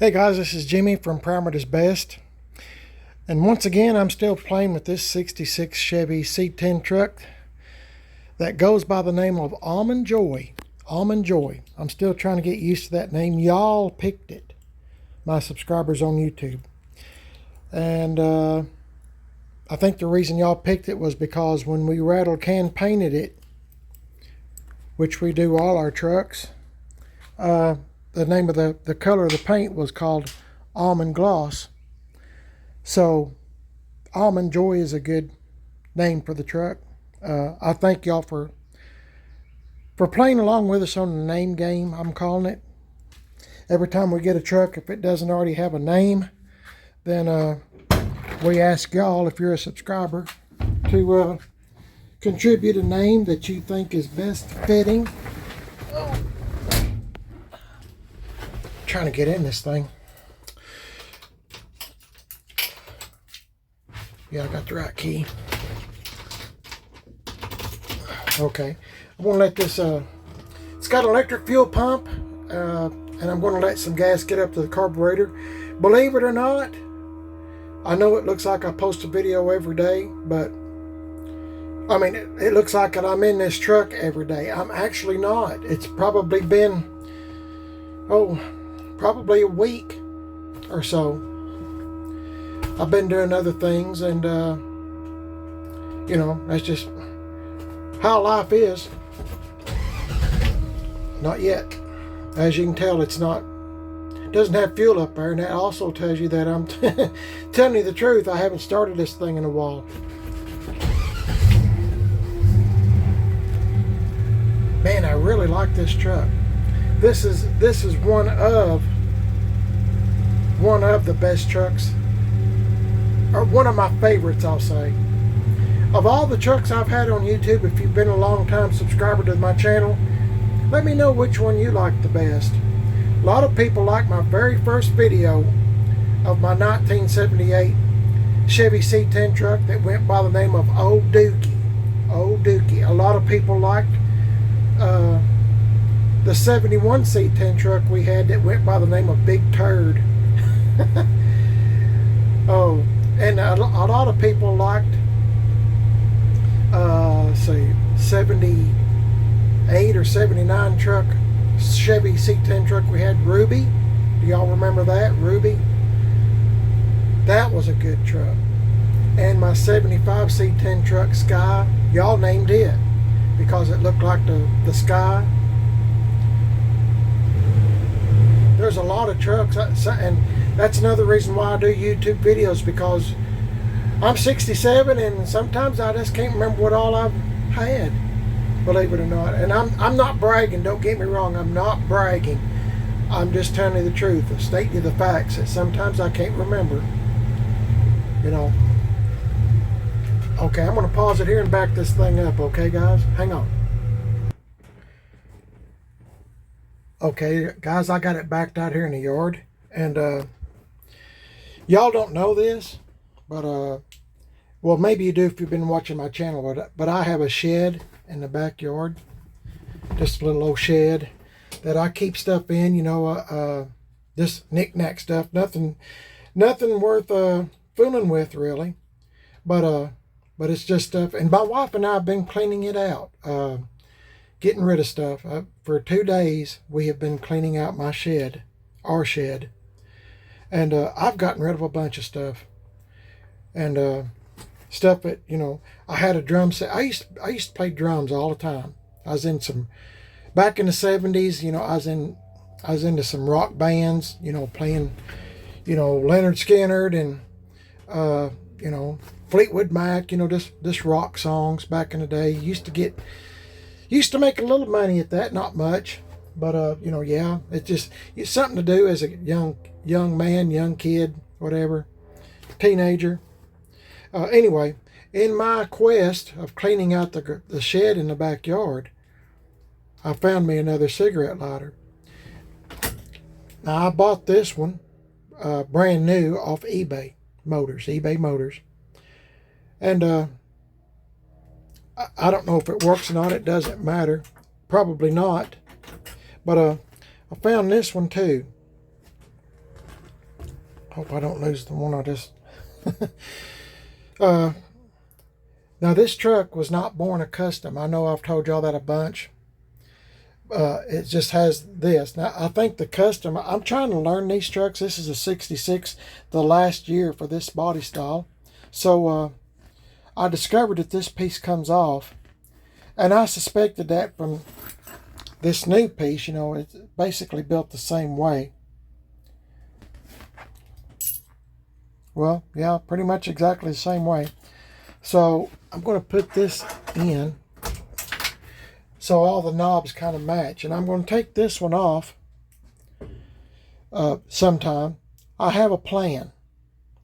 Hey guys, this is Jimmy from Primer is Best. And once again, I'm still playing with this 66 Chevy C10 truck that goes by the name of Almond Joy. Almond Joy. I'm still trying to get used to that name. Y'all picked it, my subscribers on YouTube. And I think the reason y'all picked it was because when we rattle can painted it, which we do all our trucks, the name of the color of the paint was called Almond Gloss. So Almond Joy is a good name for the truck. I thank y'all for playing along with us on the name game, I'm calling it. Every time we get a truck, if it doesn't already have a name, then we ask y'all, if you're a subscriber, to contribute a name that you think is best fitting. Trying to get in this thing. Yeah, I got the right key. Okay, I'm gonna let this it's got an electric fuel pump, and I'm gonna let some gas get up to the carburetor. Believe it or not, I know it looks like I post a video every day, but I mean, it looks like that I'm in this truck every day. I'm actually not. It's probably been probably a week or so. I've been doing other things, and you know, that's just how life is. Not yet. As you can tell, it doesn't have fuel up there, and that also tells you that I'm telling you the truth. I haven't started this thing in a while. Man, I really like this truck. This is one of the best trucks, or one of my favorites, I'll say. Of all the trucks I've had on YouTube, if you've been a long time subscriber to my channel, let me know which one you like the best. A lot of people like my very first video of my 1978 Chevy C10 truck that went by the name of Old Dookie. Old Dookie. A lot of people liked the 71 C10 truck we had that went by the name of Big Turd. Oh, and a lot of people liked, say, 78 or 79 truck, Chevy C10 truck we had, Ruby. Do y'all remember that? Ruby. That was a good truck. And my 75 C10 truck, Sky, y'all named it because it looked like the sky. There's a lot of trucks, and that's another reason why I do YouTube videos, because I'm 67 and sometimes I just can't remember what all I've had, believe it or not. And I'm not bragging, don't get me wrong, I'm not bragging. I'm just telling you the truth, stating you the facts, that sometimes I can't remember, you know. Okay, I'm going to pause it here and back this thing up, okay guys? Hang on. Okay, guys, I got it backed out here in the yard, and y'all don't know this, but well, maybe you do if you've been watching my channel, but I have a shed in the backyard, just a little old shed that I keep stuff in, you know, just knick-knack stuff, nothing worth fooling with, really, but it's just stuff, and my wife and I have been cleaning it out, getting rid of stuff. For 2 days, we have been cleaning out my shed, our shed. And I've gotten rid of a bunch of stuff. And stuff that, you know, I had a drum set. I used to play drums all the time. I was in back in the 70s, you know, I was into some rock bands, you know, playing, you know, Leonard Skinner and, you know, Fleetwood Mac, you know, just rock songs back in the day. Used to make a little money at that, not much, but you know, yeah, it's something to do as a young man, young kid, whatever, teenager. Anyway, in my quest of cleaning out the shed in the backyard, I found me another cigarette lighter. Now I bought this one brand new off eBay Motors, and I don't know if it works or not. It doesn't matter. Probably not. But I found this one too. Hope I don't lose the one I just... Now this truck was not born a custom. I know I've told y'all that a bunch. It just has this. Now I think the custom, I'm trying to learn these trucks. This is a 66, the last year for this body style. So I discovered that this piece comes off, and I suspected that from this new piece. You know, it's basically built the same way. Well, yeah, pretty much exactly the same way. So I'm going to put this in so all the knobs kind of match. And I'm going to take this one off sometime. I have a plan.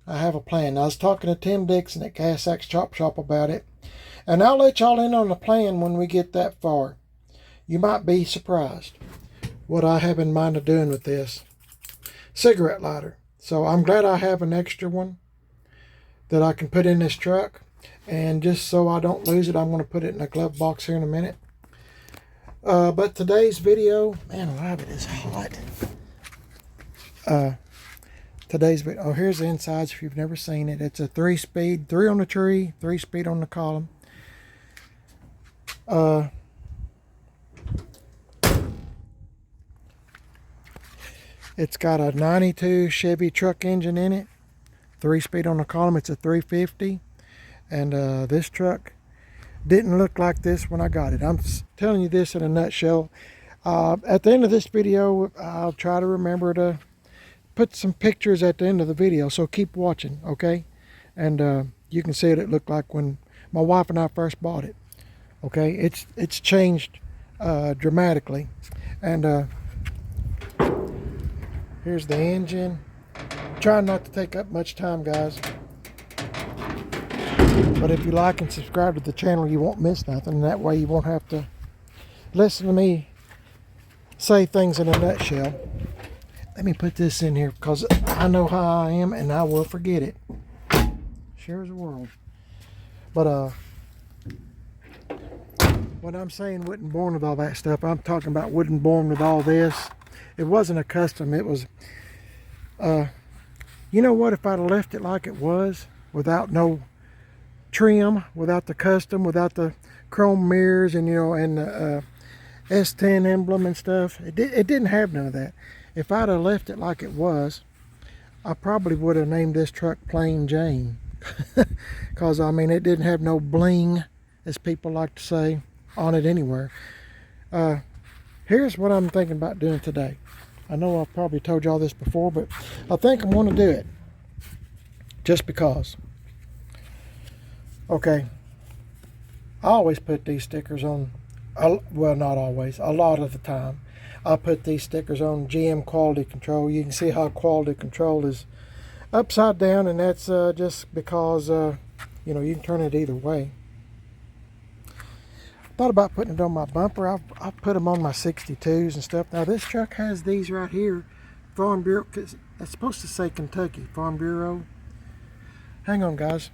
I was talking to Tim Dixon at Gas Axe Chop Shop about it. And I'll let y'all in on the plan when we get that far. You might be surprised what I have in mind of doing with this. Cigarette lighter. So I'm glad I have an extra one that I can put in this truck. And just so I don't lose it, I'm going to put it in a glove box here in a minute. But today's video, man alive, it is hot. Today's video, oh, here's the insides if you've never seen it. It's a 3-speed, 3 on the tree, 3-speed on the column. It's got a 92 Chevy truck engine in it, 3-speed on the column. It's a 350, and this truck didn't look like this when I got it. I'm telling you this in a nutshell. At the end of this video, I'll try to remember to put some pictures at the end of the video, so keep watching, okay? And you can see what it looked like when my wife and I first bought it. Okay, it's changed dramatically. And here's the engine. Trying not to take up much time, guys. But if you like and subscribe to the channel, you won't miss nothing. And that way you won't have to listen to me say things in a nutshell. Let me put this in here because I know how I am and I will forget it. Sure as the world. But when I'm saying wasn't born with all that stuff, I'm talking about wasn't born with all this. It wasn't a custom. It was, you know what? If I'd have left it like it was, without no trim, without the custom, without the chrome mirrors, and you know, and the S10 emblem and stuff, it didn't have none of that. If I'd have left it like it was, I probably would have named this truck Plain Jane, because I mean, it didn't have no bling, as people like to say, on it anywhere. Here's what I'm thinking about doing today. I know I've probably told y'all this before, but I think I'm going to do it just because. Okay, I always put these stickers on, well, not always, a lot of the time. I put these stickers on GM quality control. You can see how quality control is upside down, and that's just because, you know, you can turn it either way. Thought about putting it on my bumper. I've put them on my 62s and stuff. Now this truck has these right here, Farm Bureau, because it's supposed to say Kentucky, Farm Bureau. Hang on, guys.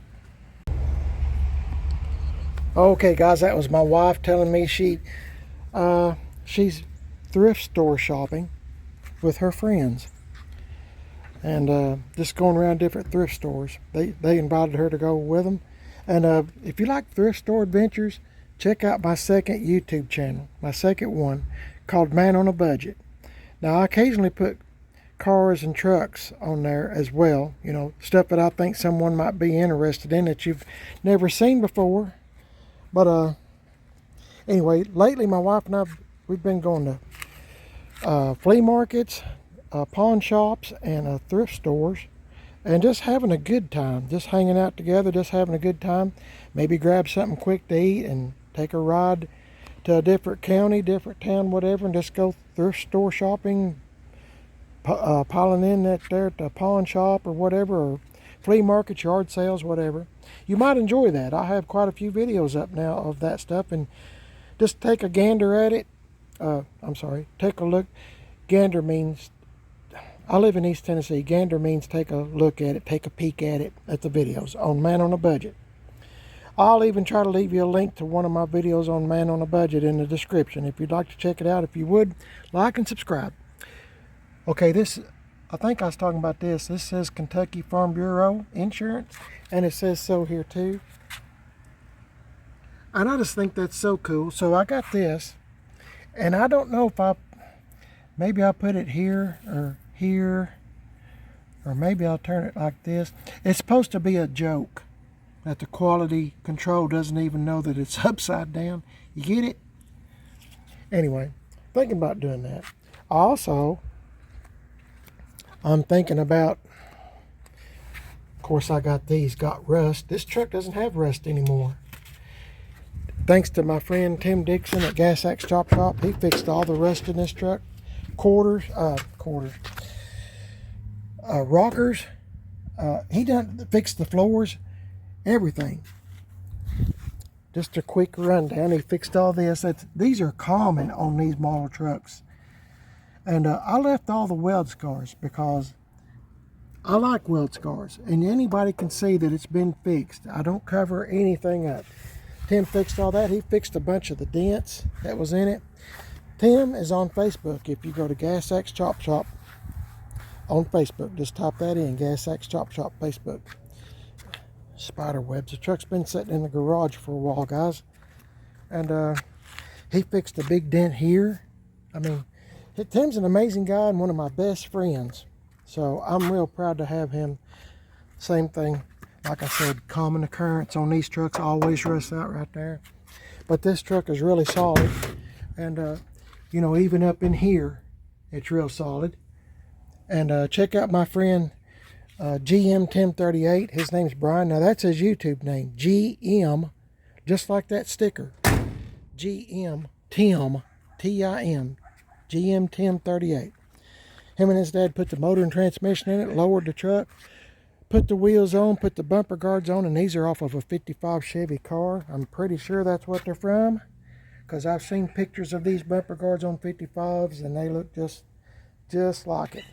Okay, guys, that was my wife telling me she's thrift store shopping with her friends, and just going around different thrift stores. They invited her to go with them. And if you like thrift store adventures, check out my second YouTube channel, my second one, called Man on a Budget. Now, I occasionally put cars and trucks on there as well, you know, stuff that I think someone might be interested in that you've never seen before. But anyway, lately my wife and I, we've been going to flea markets, pawn shops, and thrift stores, and just having a good time, just hanging out together, just having a good time. Maybe grab something quick to eat and take a ride to a different county, different town, whatever, and just go thrift store shopping, piling in that there at the pawn shop or whatever, or flea market, yard sales, whatever. You might enjoy that. I have quite a few videos up now of that stuff, and just take a gander at it. I'm sorry, take a look. Gander means, I live in East Tennessee. Gander means take a look at it, take a peek at it, at the videos on Man on a Budget. I'll even try to leave you a link to one of my videos on Man on a Budget in the description if you'd like to check it out. If you would, like and subscribe. Okay, this I think I was talking about this. This says Kentucky Farm Bureau Insurance, and it says so here too. And I just think that's so cool. So I got this, and I don't know if maybe I'll put it here, or maybe I'll turn it like this. It's supposed to be a joke that the quality control doesn't even know that it's upside down. You get it? Anyway, thinking about doing that. Also, I'm thinking about, of course, I got these, got rust. This truck doesn't have rust anymore. Thanks to my friend Tim Dixon at Gas Axe Chop Shop, he fixed all the rust in this truck. Rockers. He done fixed the floors, everything. Just a quick rundown. He fixed all this. These are common on these model trucks. And I left all the weld scars because I like weld scars. And anybody can see that it's been fixed. I don't cover anything up. Tim fixed all that. He fixed a bunch of the dents that was in it. Tim is on Facebook. If you go to Gas Axe Chop Shop on Facebook, just type that in, Gas Axe Chop Shop Facebook. Spider webs. The truck's been sitting in the garage for a while, guys. And he fixed a big dent here. I mean, Tim's an amazing guy and one of my best friends. So I'm real proud to have him. Same thing. Like I said, common occurrence on these trucks, always rust out right there. But this truck is really solid. And, you know, even up in here, it's real solid. And check out my friend GM 1038. His name's Brian. Now, that's his YouTube name. GM, just like that sticker. GM Tim, T-I-M, GM 1038. Him and his dad put the motor and transmission in it, lowered the truck, put the wheels on, put the bumper guards on, and these are off of a 55 Chevy car. I'm pretty sure that's what they're from, because I've seen pictures of these bumper guards on 55s, and they look just like it.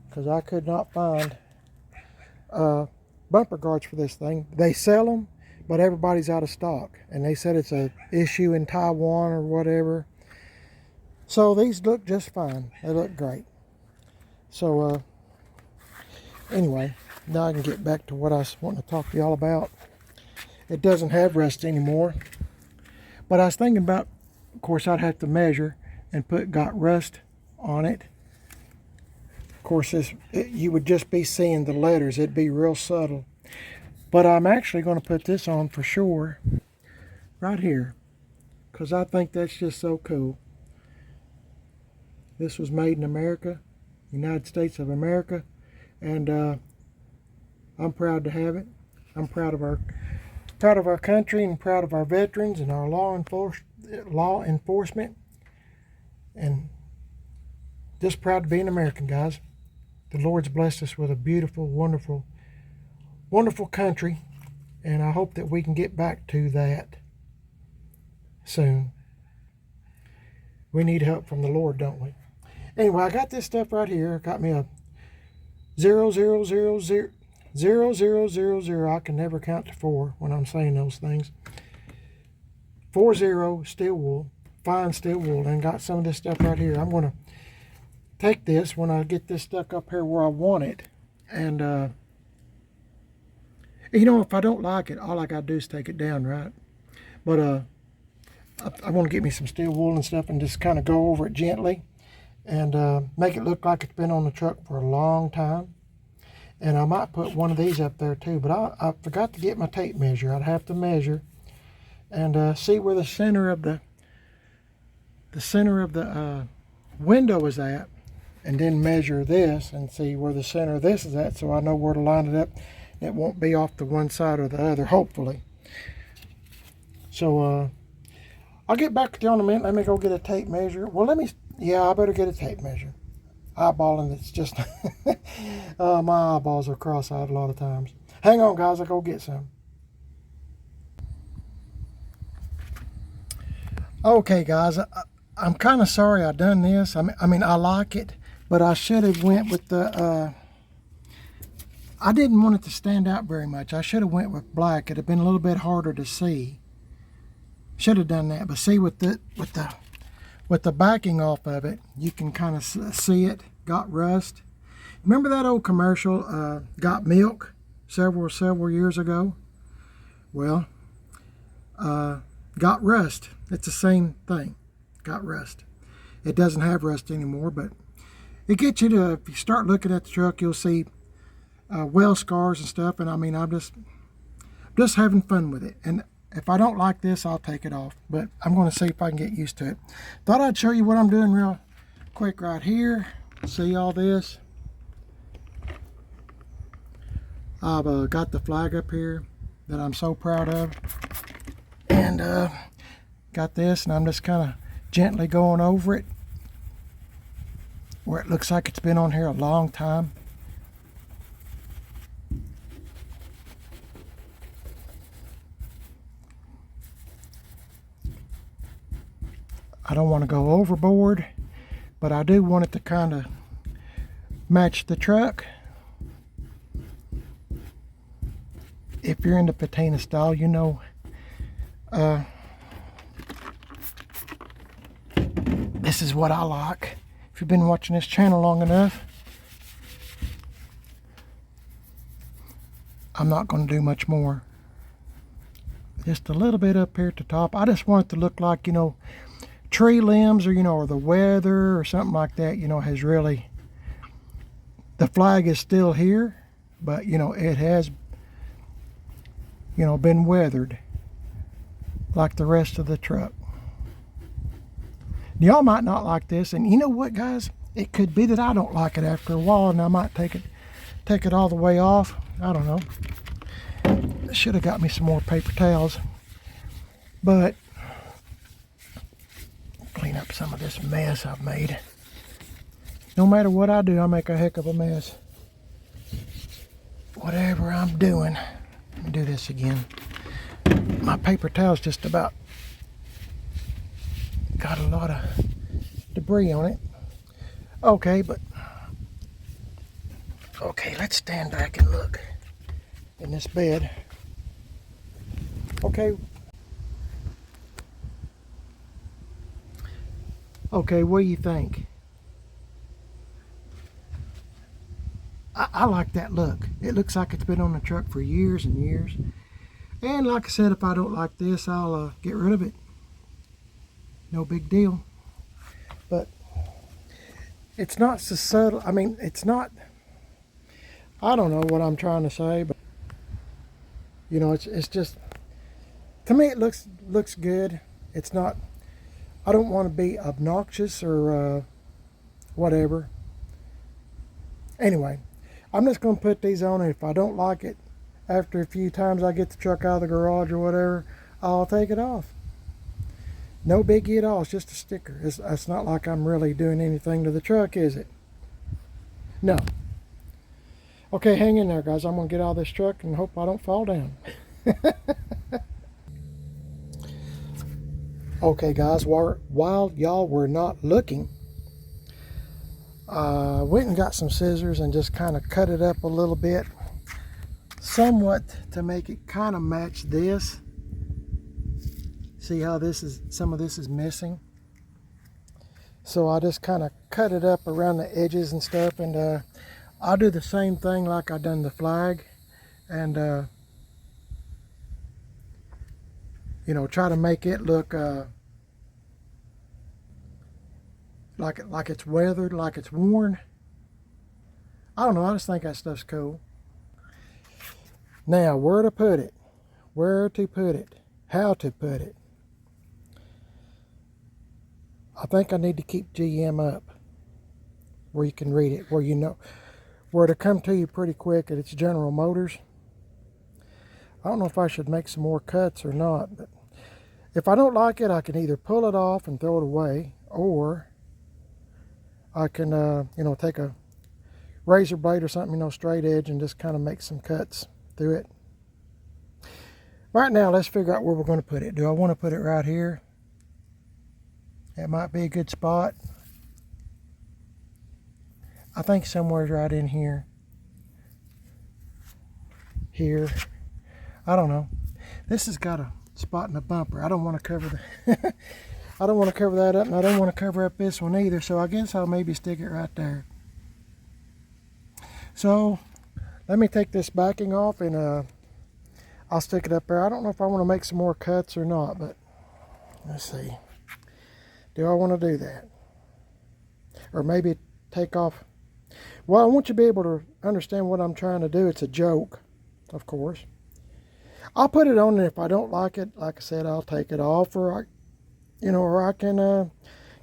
Because I could not find bumper guards for this thing. They sell them, but everybody's out of stock, and they said it's a issue in Taiwan or whatever. So these look just fine. They look great. So anyway, now I can get back to what I was wanting to talk to y'all about. It doesn't have rust anymore, but I was thinking about, of course, I'd have to measure and put got rust on it. Of course, you would just be seeing the letters. It'd be real subtle. But I'm actually going to put this on for sure right here, because I think that's just so cool. This was made in America, United States of America, and I'm proud to have it. I'm proud of our country and proud of our veterans and our law enforcement, and just proud to be an American, guys. The Lord's blessed us with a beautiful, wonderful, wonderful country, and I hope that we can get back to that soon. We need help from the Lord, don't we? Anyway, I got this stuff right here. Got me a 0000. I can never count to 4 when I'm saying those things. 40 steel wool, fine steel wool, and got some of this stuff right here. I'm going to take this when I get this stuck up here where I want it, and you know, if I don't like it, all I got to do is take it down, right? But I want to get me some steel wool and stuff and just kind of go over it gently and make it look like it's been on the truck for a long time. And I might put one of these up there too, but I forgot to get my tape measure. I'd have to measure and see where the center of the window is at, and then measure this and see where the center of this is at, so I know where to line it up. It won't be off to one side or the other, hopefully. So I'll get back to you in a minute. Let me go get a tape measure. Well, I better get a tape measure. Eyeballing, it's just my eyeballs are cross-eyed a lot of times. Hang on, guys, I'll go get some. Okay, guys, I'm kind of sorry I done this. I mean, I like it, but I should have went with the I didn't want it to stand out very much. I should have went with black. It'd have been a little bit harder to see. Should have done that, but see, with the backing off of it, you can kind of see it got rust. Remember that old commercial, Got Milk, several years ago? Well, got rust. It's the same thing. Got rust. It doesn't have rust anymore, but it gets you to, if you start looking at the truck, you'll see well scars and stuff. And I mean, I'm just having fun with it. And if I don't like this, I'll take it off. But I'm going to see if I can get used to it. Thought I'd show you what I'm doing real quick right here. See all this? I've got the flag up here that I'm so proud of. And got this, and I'm just kind of gently going over it where it looks like it's been on here a long time. I don't want to go overboard, but I do want it to kind of match the truck. If you're into patina style, you know this is what I like. If you've been watching this channel long enough, I'm not going to do much more. Just a little bit up here at the top. I just want it to look like, you know, tree limbs, or, you know, or the weather or something like that, you know, has really, the flag is still here, but, you know, it has, you know, been weathered like the rest of the truck. Y'all might not like this, and you know what, guys? It could be that I don't like it after a while, and I might take it all the way off. I don't know. Should have got me some more paper towels, but clean up some of this mess I've made. No matter what I do, I make a heck of a mess. Whatever I'm doing. Let me do this again. My paper towel's just about got a lot of debris on it. Okay, let's stand back and look in this bed. Okay, what do you think? I like that look. It looks like it's been on the truck for years and years. And like I said, if I don't like this, I'll get rid of it. No big deal. But it's not so subtle. I mean, it's not, I don't know what I'm trying to say, but you know, it's just, to me it looks good. It's not, I don't want to be obnoxious or whatever. Anyway, I'm just going to put these on, and if I don't like it, after a few times I get the truck out of the garage or whatever, I'll take it off. No biggie at all. It's just a sticker. It's not like I'm really doing anything to the truck, is it? No. Okay, hang in there, guys. I'm going to get out of this truck and hope I don't fall down. Okay, guys, while y'all were not looking, went and got some scissors and just kind of cut it up a little bit, somewhat to make it kind of match this. See how this is, some of this is missing. So I just kind of cut it up around the edges and stuff, and I'll do the same thing like I done the flag, and you know, try to make it look like it's weathered, like it's worn. I don't know, I just think that stuff's cool. Now, where to put it, how to put it. I think I need to keep GM up where you can read it, where you know, where it'll come to you pretty quick, and it's General Motors. I don't know if I should make some more cuts or not, but if I don't like it, I can either pull it off and throw it away, or I can, you know, take a razor blade or something, you know, straight edge, and just kind of make some cuts through it. Right now, let's figure out where we're going to put it. Do I want to put it right here? That might be a good spot. I think somewhere's right in here. Here. I don't know. This has got a spot in the bumper. I don't want to cover the I don't want to cover that up, and I don't want to cover up this one either, so I guess I'll maybe stick it right there. So let me take this backing off, and I'll stick it up there. I don't know if I want to make some more cuts or not, but let's see. Do I want to do that? Or maybe take off. Well, I want you to be able to understand what I'm trying to do. It's a joke, of course. I'll put it on, and if I don't like it, like I said, I'll take it off, or I can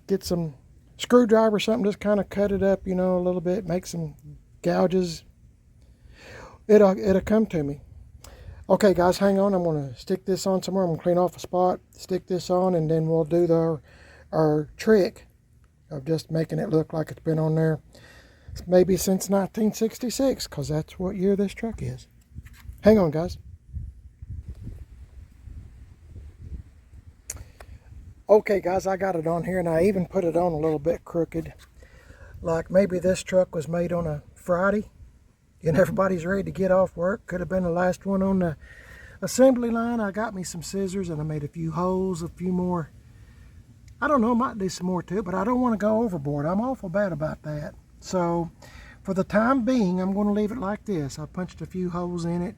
get some screwdriver or something, just kind of cut it up, a little bit, make some gouges. It'll come to me. Okay, guys, hang on. I'm going to stick this on somewhere. I'm going to clean off a spot, stick this on, and then we'll do our trick of just making it look like it's been on there maybe since 1966, because that's what year this truck is. Hang on, guys. Okay, guys, I got it on here, and I even put it on a little bit crooked, like maybe this truck was made on a Friday and everybody's ready to get off work. Could have been the last one on the assembly line. I got me some scissors, and I made a few holes, a few more. I don't know, I might do some more too, but I don't want to go overboard. I'm awful bad about that. So for the time being, I'm going to leave it like this. I punched a few holes in it,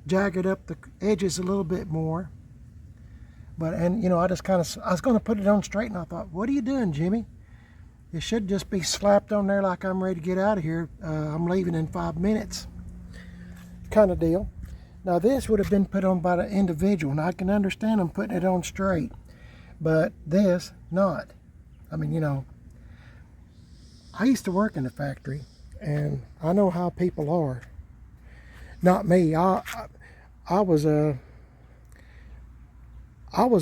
jagged up the edges a little bit more. But, I was going to put it on straight, and I thought, what are you doing, Jimmy? It should just be slapped on there like I'm ready to get out of here. I'm leaving in 5 minutes, kind of deal. Now, this would have been put on by the individual, and I can understand them putting it on straight. But this, not. I mean, I used to work in a factory, and I know how people are. Not me. I was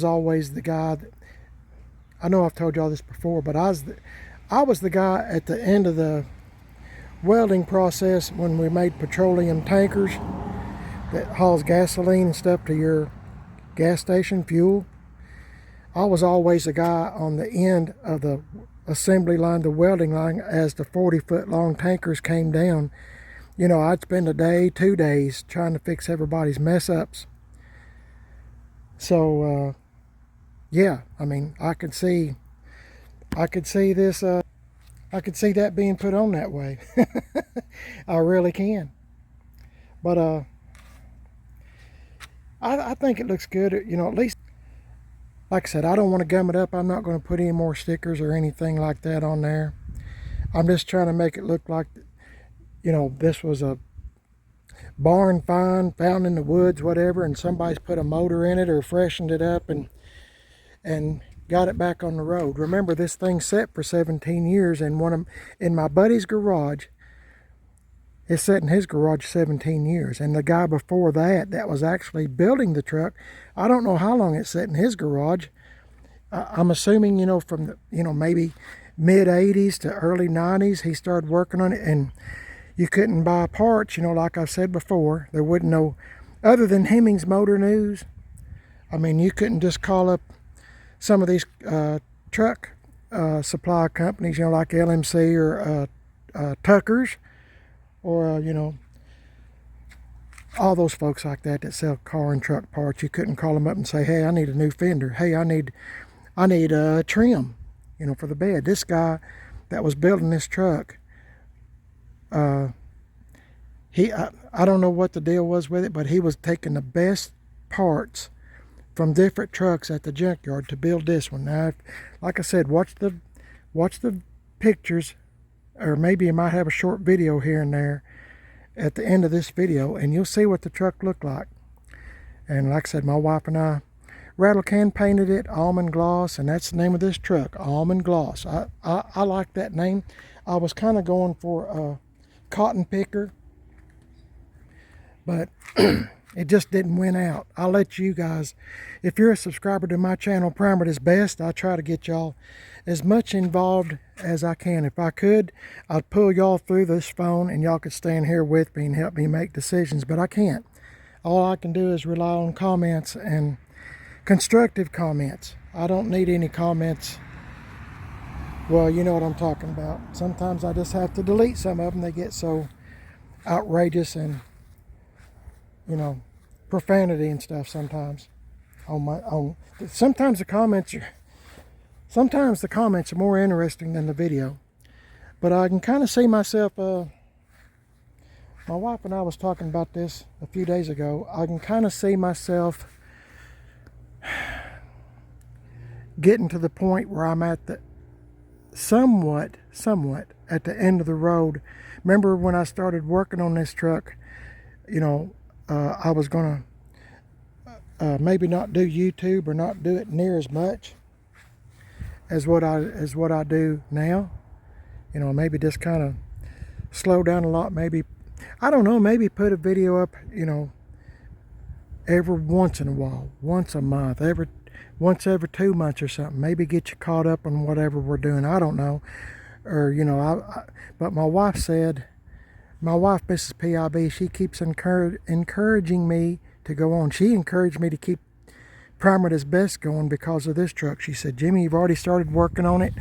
always the guy that, I know I've told y'all this before, but I was the guy at the end of the welding process when we made petroleum tankers that hauls gasoline and stuff to your gas station, fuel. I was always the guy on the end of the assembly line, the welding line, as the 40-foot long tankers came down. I'd spend a day, 2 days trying to fix everybody's mess ups. So, yeah, I mean, I could see this, I could see that being put on that way. I really can. But, I think it looks good, at least, like I said, I don't want to gum it up. I'm not going to put any more stickers or anything like that on there. I'm just trying to make it look like, this was a barn find, found in the woods, whatever, and somebody's put a motor in it or freshened it up and got it back on the road. Remember, this thing sat for 17 years in my buddy's garage. It sat in his garage 17 years, and the guy before that was actually building the truck, I don't know how long it sat in his garage. I'm assuming, from the, maybe mid 80s to early 90s, he started working on it, and you couldn't buy parts, like I've said before. There wouldn't know, other than Hemmings Motor News. I mean, you couldn't just call up some of these truck supply companies, like LMC or Tucker's, or, all those folks like that sell car and truck parts. You couldn't call them up and say, hey, I need a new fender. Hey, I need a trim, for the bed. This guy that was building this truck, I don't know what the deal was with it, but he was taking the best parts from different trucks at the junkyard to build this one. Now, like I said, watch the pictures, or maybe you might have a short video here and there at the end of this video, and you'll see what the truck looked like. And like I said, my wife and I rattle can painted it Almond Gloss, and that's the name of this truck, Almond Gloss. I like that name. I was kind of going for a cotton picker, but it just didn't win out. I'll let you guys, if you're a subscriber to my channel, Primer It Is Best, I try to get y'all as much involved as I can. If I could, I'd pull y'all through this phone and y'all could stand here with me and help me make decisions, but I can't. All I can do is rely on comments, and constructive comments. I don't need any comments. Well, you know what I'm talking about. Sometimes I just have to delete some of them. They get so outrageous and, profanity and stuff sometimes. Sometimes the comments are more interesting than the video. But I can kind of see myself My wife and I was talking about this a few days ago. I can kind of see myself getting to the point where I'm at the somewhat at the end of the road. Remember when I started working on this truck, you know, I was gonna maybe not do YouTube or not do it near as much as what I do now. You know, maybe just kind of slow down a lot. Maybe, I don't know, maybe put a video up, you know, every once in a while, once a month, once every 2 months or something. Maybe get you caught up on whatever we're doing. I don't know. Or, you know, but my wife, Mrs. PIB, she keeps encouraging me to go on. She encouraged me to keep Primer This Best going because of this truck. She said, Jimmy, you've already started working on it,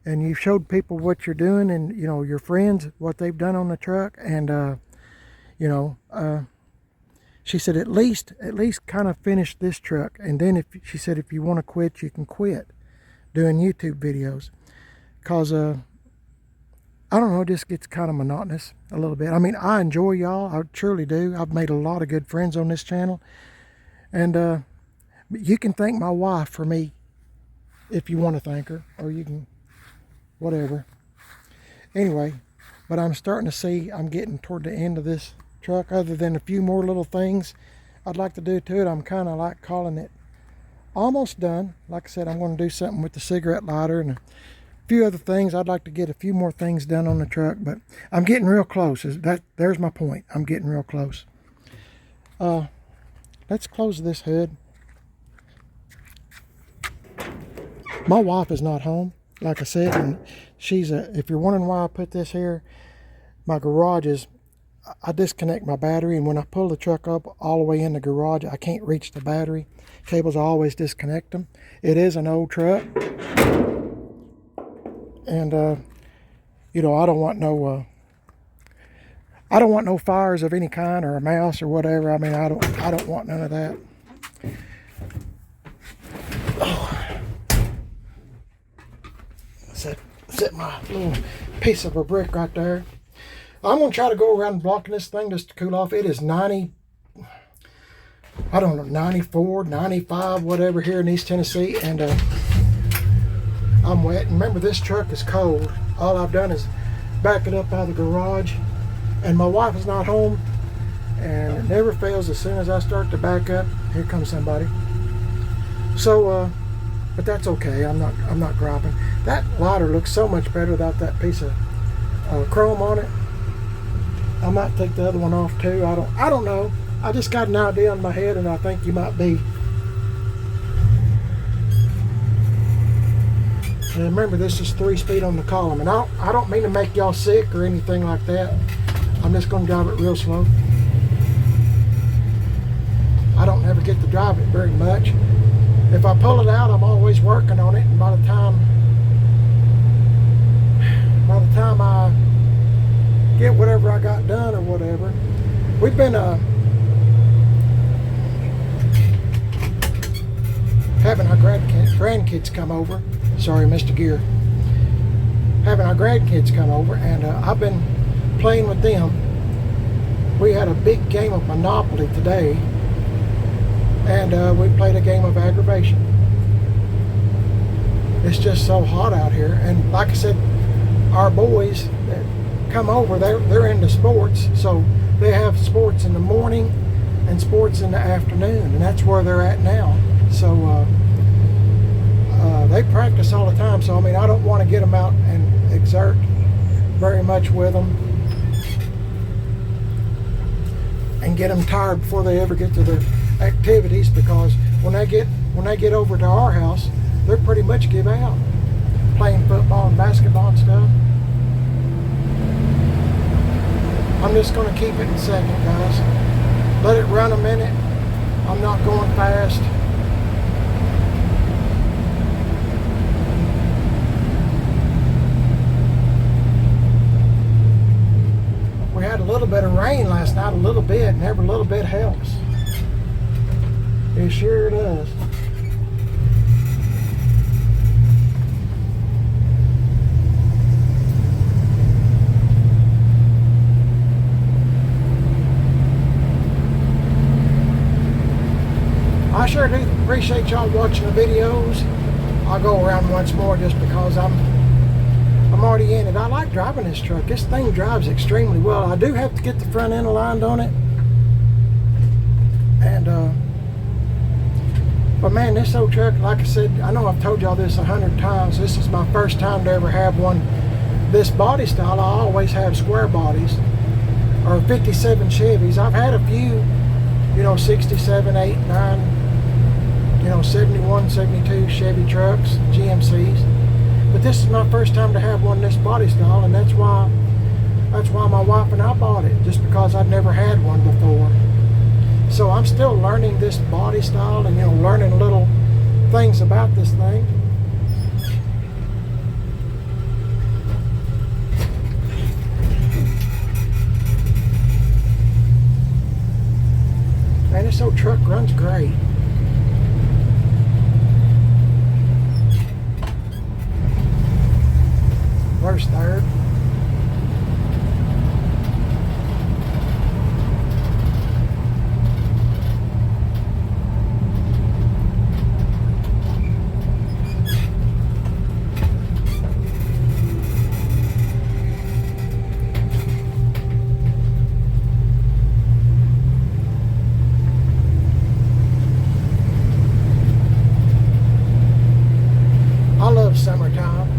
and you've showed people what you're doing, and, you know, your friends, what they've done on the truck. And, you know, she said, at least kind of finish this truck. And then she said, if you want to quit, you can quit doing YouTube videos. Because, I don't know, it just gets kind of monotonous a little bit. I mean, I enjoy y'all. I truly do. I've made a lot of good friends on this channel. And you can thank my wife for me if you want to thank her. Or you can, whatever. Anyway, but I'm starting to see I'm getting toward the end of this truck. Other than a few more little things I'd like to do to it, I'm kind of like calling it almost done. Like I said, I'm going to do something with the cigarette lighter and few other things. I'd like to get a few more things done on the truck, but I'm getting real close. There's my point. I'm getting real close. Let's close this hood. My wife is not home, like I said, and she's if you're wondering why I put this here, my garage is, I disconnect my battery, and when I pull the truck up all the way in the garage, I can't reach the battery cables. I always disconnect them. It is an old truck. And, you know, I don't want no fires of any kind, or a mouse or whatever. I mean, I don't want none of that. Oh. Set my little piece of a brick right there. I'm going to try to go around blocking this thing just to cool off. It is 90, I don't know, 94, 95, whatever here in East Tennessee. And, I'm wet. And remember, this truck is cold. All I've done is back it up out of the garage, and my wife is not home, and it never fails. As soon as I start to back up, here comes somebody. So but that's okay. I'm not griping. That lighter looks so much better without that piece of chrome on it. I might take the other one off too. I don't know. I just got an idea in my head, and I think you might be. And remember, this is 3-speed on the column, and I don't mean to make y'all sick or anything like that. I'm just going to drive it real slow. I don't ever get to drive it very much. If I pull it out, I'm always working on it, and by the time I get whatever I got done or whatever, we've been having our grandkids come over. Sorry, Mr. Gear. Having our grandkids come over, and I've been playing with them. We had a big game of Monopoly today, and we played a game of aggravation. It's just so hot out here, and like I said, our boys that come over, they're into sports, so they have sports in the morning and sports in the afternoon, and that's where they're at now. So they practice all the time, so I mean, I don't want to get them out and exert very much with them and get them tired before they ever get to their activities, because when they get over to our house, they're pretty much give out playing football and basketball and stuff. I'm just going to keep it in second, guys. Let it run a minute. I'm not going fast. We had a little bit of rain last night, a little bit, and every little bit helps. It sure does. appreciate y'all watching the videos. I'll go around once more just because I'm already in it. I like driving this truck. This thing drives extremely well. I do have to get the front end aligned on it. And but man, this old truck, like I said, I know I've told y'all this 100 times. This is my first time to ever have one this body style. I always have square bodies or 57 Chevys. I've had a few, you know, 67, 8, 9, you know, 71, 72 Chevy trucks, GMCs. But this is my first time to have one this body style, and that's why my wife and I bought it, just because I'd never had one before. So I'm still learning this body style and, you know, learning little things about this thing. Man, this old truck runs great. Where's third? Summertime.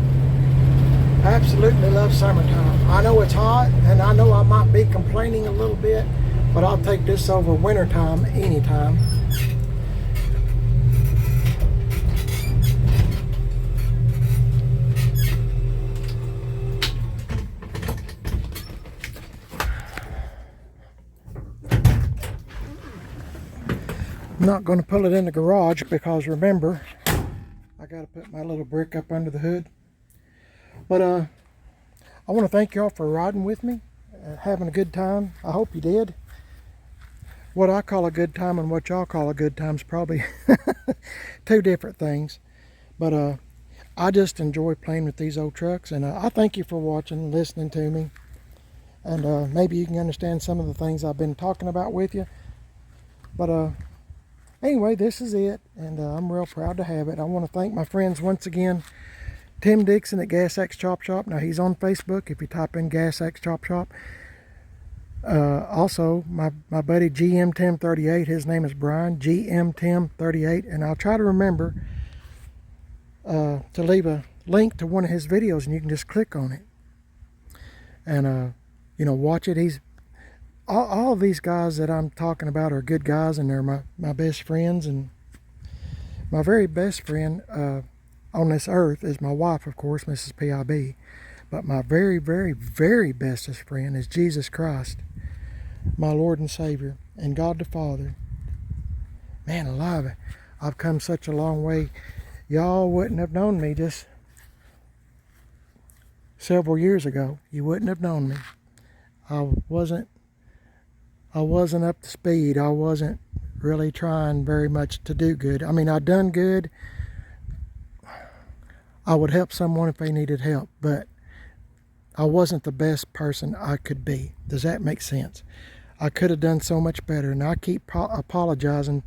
I absolutely love summertime. I know it's hot, and I know I might be complaining a little bit, but I'll take this over wintertime anytime. I'm not going to pull it in the garage because remember, I got to put my little brick up under the hood. But I want to thank y'all for riding with me, having a good time. I hope you did. What I call a good time and what y'all call a good time is probably two different things. But I just enjoy playing with these old trucks, and I thank you for watching, listening to me. And maybe you can understand some of the things I've been talking about with you. But anyway, this is it, and I'm real proud to have it. I want to thank my friends once again. Tim Dixon at Gas X Chop Shop. Now, he's on Facebook if you type in Gas X Chop Shop. Also, my buddy GM Tim 38, his name is Brian, GM Tim 38, and I'll try to remember to leave a link to one of his videos, and you can just click on it. And, you know, watch it. He's all of these guys that I'm talking about are good guys, and they're my best friends. And my very best friend on this earth is my wife, of course, Mrs. PIB. But my very, very, very bestest friend is Jesus Christ, my Lord and Savior, and God the Father. Man alive, I've come such a long way. Y'all wouldn't have known me just several years ago. You wouldn't have known me. I wasn't up to speed. I wasn't really trying very much to do good. I mean, I done good. I would help someone if they needed help, but I wasn't the best person I could be. Does that make sense? I could have done so much better, and I keep apologizing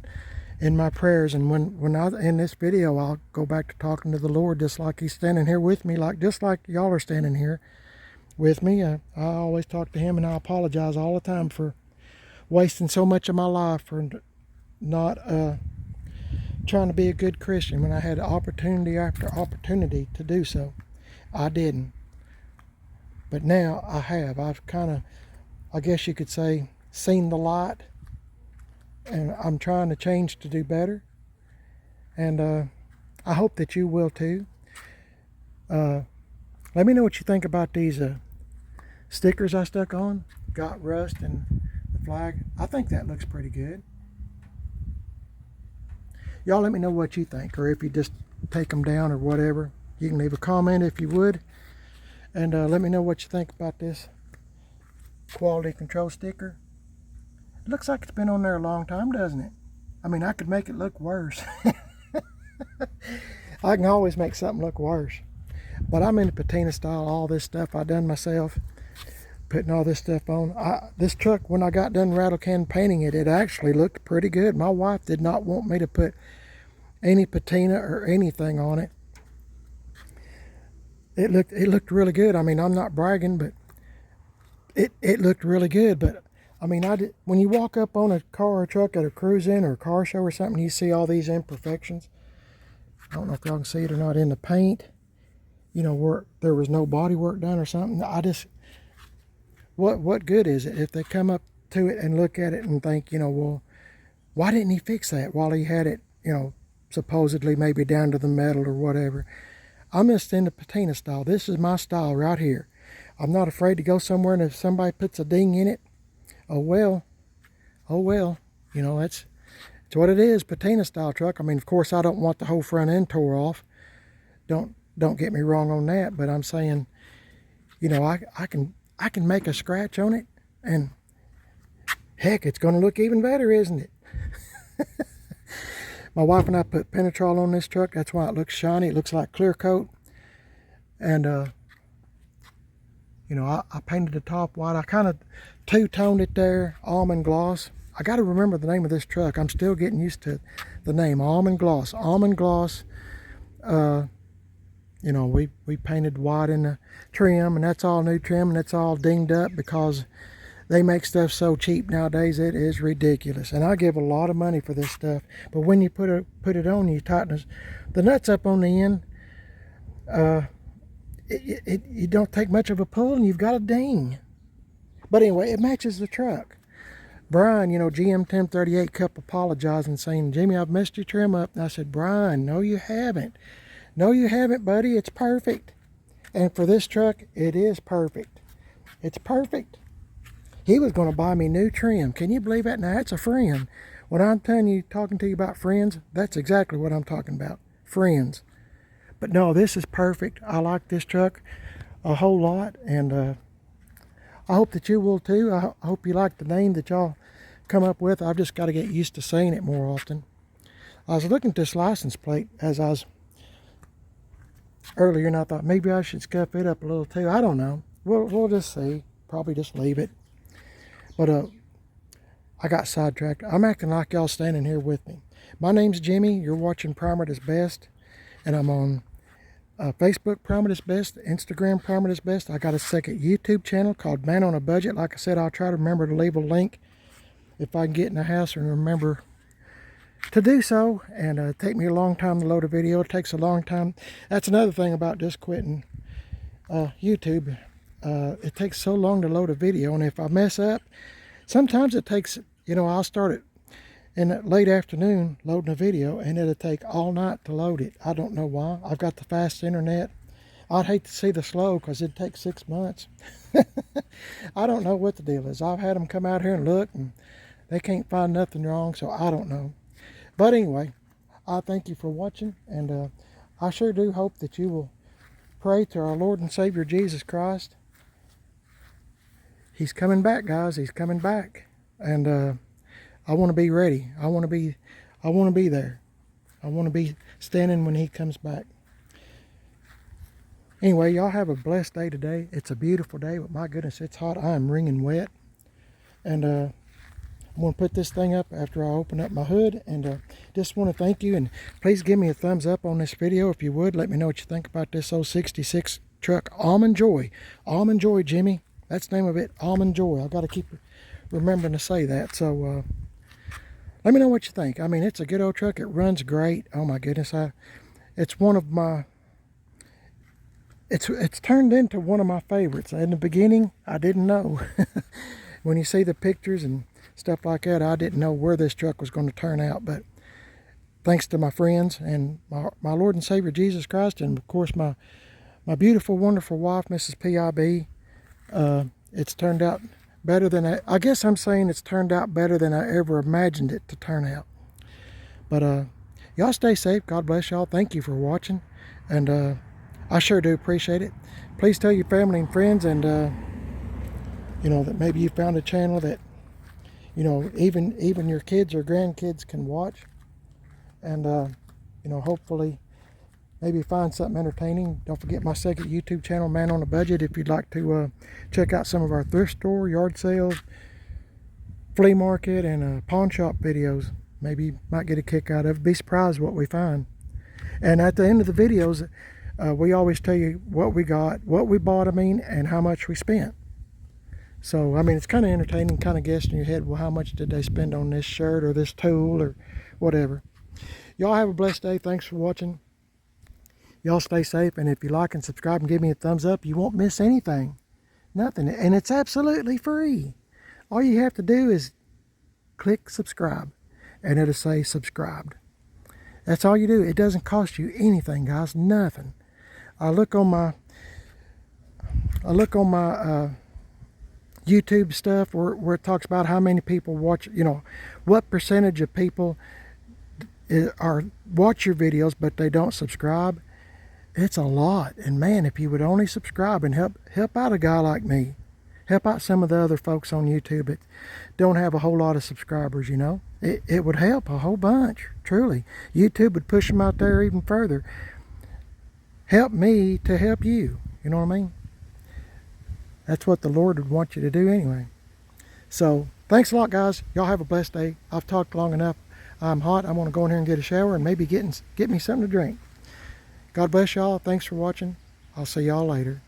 in my prayers. And when I in this video, I'll go back to talking to the Lord, just like He's standing here with me, just like y'all are standing here with me. I always talk to Him, and I apologize all the time for wasting so much of my life for not trying to be a good Christian when I had opportunity after opportunity to do so. I didn't. But now I have. I've kind of, I guess you could say, seen the light, and I'm trying to change to do better. And I hope that you will too. Let me know what you think about these stickers I stuck on. Got rust and the flag. I think that looks pretty good. Y'all let me know what you think, or if you just take them down or whatever. You can leave a comment if you would. And let me know what you think about this quality control sticker. It looks like it's been on there a long time, doesn't it? I mean, I could make it look worse. I can always make something look worse. But I'm into patina style, all this stuff I done myself, putting all this stuff on. This truck, when I got done rattle can painting it, it actually looked pretty good. My wife did not want me to put any patina or anything on it. It looked really good. I mean, I'm not bragging, but it looked really good. But I mean, when you walk up on a car or truck at a cruise in or a car show or something, you see all these imperfections. I don't know if y'all can see it or not in the paint. You know, where there was no body work done or something. What good is it if they come up to it and look at it and think, you know, well, why didn't he fix that while he had it, you know, supposedly maybe down to the metal or whatever. I'm just into patina style. This is my style right here. I'm not afraid to go somewhere, and if somebody puts a ding in it, oh well, you know, it's what it is, patina style truck. I mean, of course, I don't want the whole front end tore off. Don't get me wrong on that, but I'm saying, you know, I can make a scratch on it, and heck, it's going to look even better, isn't it? My wife and I put Penetrol on this truck. That's why it looks shiny. It looks like clear coat. And, you know, I painted the top white. I kind of two-toned it there, almond gloss. I got to remember the name of this truck. I'm still getting used to the name, almond gloss. Almond gloss. You know, we painted white in the trim, and that's all new trim, and it's all dinged up because they make stuff so cheap nowadays. It is ridiculous, and I give a lot of money for this stuff. But when you put it on, you tighten the nuts up on the end. You don't take much of a pull, and you've got a ding. But anyway, it matches the truck. Brian, you know, GM 1038 kept apologizing, saying, "Jimmy, I've messed your trim up." And I said, "Brian, no, you haven't. No, you haven't, buddy. It's perfect." And for this truck, it is perfect. It's perfect. He was going to buy me new trim. Can you believe that? Now, that's a friend. When I'm talking to you about friends, that's exactly what I'm talking about. Friends. But no, this is perfect. I like this truck a whole lot, and I hope that you will too. I hope you like the name that y'all come up with. I've just got to get used to saying it more often. I was looking at this license plate as I was earlier, and I thought maybe I should scuff it up a little too. I don't know. We'll just see. Probably just leave it. But I got sidetracked. I'm acting like y'all standing here with me. My name's Jimmy. You're watching Primer Is Best, and I'm on Facebook Primer Is Best, Instagram Primer Is Best. I got a second YouTube channel called Man on a Budget. Like I said, I'll try to remember to leave a link if I can get in the house and remember to do so. And it take me a long time to load a video. It takes a long time. That's another thing about just quitting YouTube. It takes so long to load a video, and if I mess up, sometimes it takes, you know, I'll start it in the late afternoon loading a video, and it'll take all night to load it. I don't know why. I've got the fast internet. I'd hate to see the slow, because it'd take 6 months. I don't know what the deal is. I've had them come out here and look, and they can't find nothing wrong, so I don't know. But anyway, I thank you for watching, and I sure do hope that you will pray to our Lord and Savior Jesus Christ. He's coming back, guys. He's coming back, and I want to be ready. I want to be there. I want to be standing when he comes back. Anyway, y'all have a blessed day today. It's a beautiful day, but my goodness, it's hot. I am wringing wet, and I'm going to put this thing up after I open up my hood, and just want to thank you, and please give me a thumbs up on this video if you would. Let me know what you think about this old 66 truck, Almond Joy. Almond Joy, Jimmy. That's the name of it, Almond Joy. I've got to keep remembering to say that. So let me know what you think. I mean, it's a good old truck. It runs great. Oh my goodness, it's one of my. It's turned into one of my favorites. In the beginning, I didn't know. When you see the pictures and stuff like that, I didn't know where this truck was going to turn out. But thanks to my friends and my Lord and Savior Jesus Christ, and of course my beautiful, wonderful wife, Mrs. P.I.B., it's turned out better than I guess I'm saying it's turned out better than I ever imagined it to turn out. But y'all stay safe. God bless y'all. Thank you for watching, and I sure do appreciate it. Please tell your family and friends, and you know, that maybe you found a channel that, you know, even your kids or grandkids can watch, and you know, hopefully maybe find something entertaining. Don't forget my second YouTube channel, Man on a Budget, if you'd like to check out some of our thrift store, yard sales, flea market, and pawn shop videos. Maybe you might get a kick out of it. Be surprised what we find. And at the end of the videos, we always tell you what we got, what we bought, and how much we spent. So, it's kind of entertaining, kind of guessing in your head, well, how much did they spend on this shirt or this tool or whatever. Y'all have a blessed day. Thanks for watching. Y'all stay safe, and if you like and subscribe and give me a thumbs up, you won't miss anything. Nothing. And it's absolutely free. All you have to do is click subscribe, and it'll say subscribed. That's all you do. It doesn't cost you anything, guys. Nothing. I look on my YouTube stuff where it talks about how many people watch, what percentage of people watch your videos, but they don't subscribe. It's a lot. And man, if you would only subscribe and help out a guy like me, help out some of the other folks on YouTube that don't have a whole lot of subscribers, it would help a whole bunch, truly. YouTube would push them out there even further. Help me to help you, you know what I mean? That's what the Lord would want you to do anyway. So, thanks a lot, guys. Y'all have a blessed day. I've talked long enough. I'm hot. I want to go in here and get a shower and maybe get me something to drink. God bless y'all. Thanks for watching. I'll see y'all later.